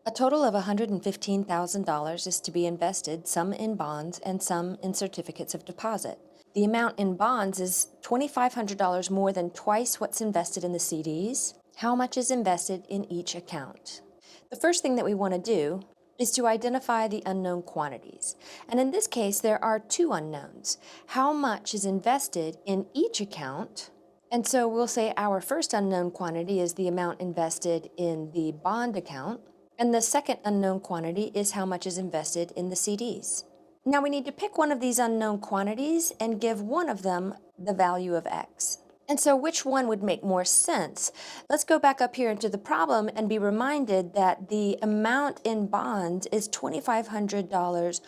A total of $115,000 is to be invested, some in bonds and some in certificates of deposit. The amount in bonds is $2,500 more than twice what's invested in the CDs. How much is invested in each account? The first thing that we want to do is to identify the unknown quantities. And in this case, there are two unknowns. How much is invested in each account? And so we'll say our first unknown quantity is the amount invested in the bond account. And the second unknown quantity is how much is invested in the CDs. Now we need to pick one of these unknown quantities and give one of them the value of X. And so which one would make more sense? Let's go back up here into the problem and be reminded that the amount in bonds is $2,500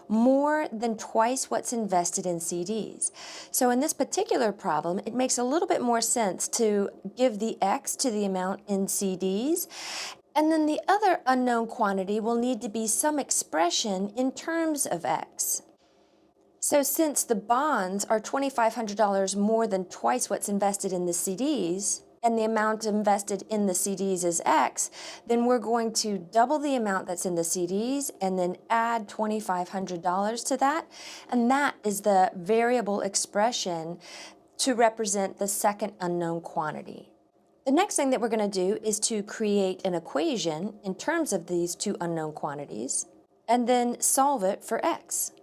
more than twice what's invested in CDs. So in this particular problem, it makes a little bit more sense to give the X to the amount in CDs. And then the other unknown quantity will need to be some expression in terms of X. So since the bonds are $2,500 more than twice what's invested in the CDs, and the amount invested in the CDs is X, then we're going to double the amount that's in the CDs and then add $2,500 to that. And that is the variable expression to represent the second unknown quantity. The next thing that we're going to do is to create an equation in terms of these two unknown quantities and then solve it for X.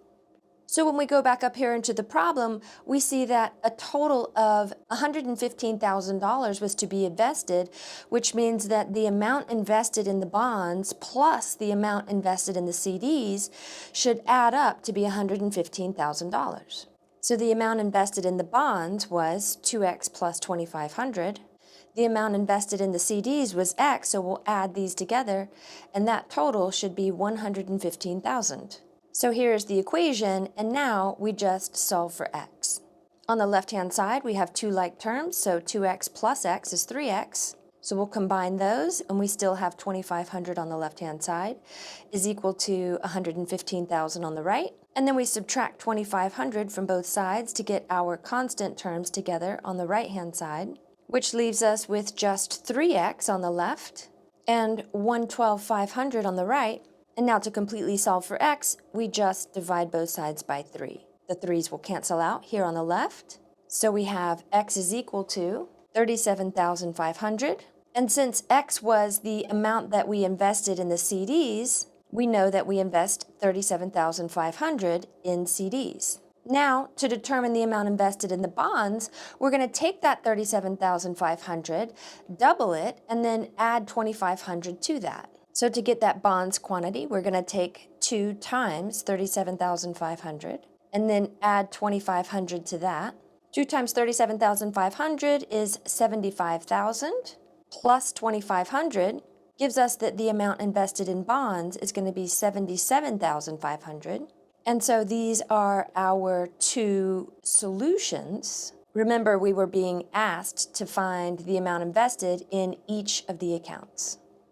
So when we go back up here into the problem, we see that a total of $115,000 was to be invested, which means that the amount invested in the bonds plus the amount invested in the CDs should add up to be $115,000. So the amount invested in the bonds was 2x plus 2,500. The amount invested in the CDs was X, so we'll add these together, and that total should be $115,000. So here's the equation, and now we just solve for X. On the left-hand side, we have two like terms, so 2x plus X is 3x. So we'll combine those, and we still have 2,500 on the left-hand side, is equal to 115,000 on the right. And then we subtract 2,500 from both sides to get our constant terms together on the right-hand side, which leaves us with just 3x on the left and 112,500 on the right. And now to completely solve for X, we just divide both sides by 3. The 3's will cancel out here on the left. So we have X is equal to 37,500. And since X was the amount that we invested in the CDs, we know that we invest 37,500 in CDs. Now, to determine the amount invested in the bonds, we're going to take that 37,500, double it, and then add 2,500 to that. So to get that bonds quantity, we're going to take 2 times 37,500 and then add 2,500 to that. 2 times 37,500 is 75,000 plus 2,500 gives us that the amount invested in bonds is going to be 77,500. And so these are our two solutions. Remember, we were being asked to find the amount invested in each of the accounts.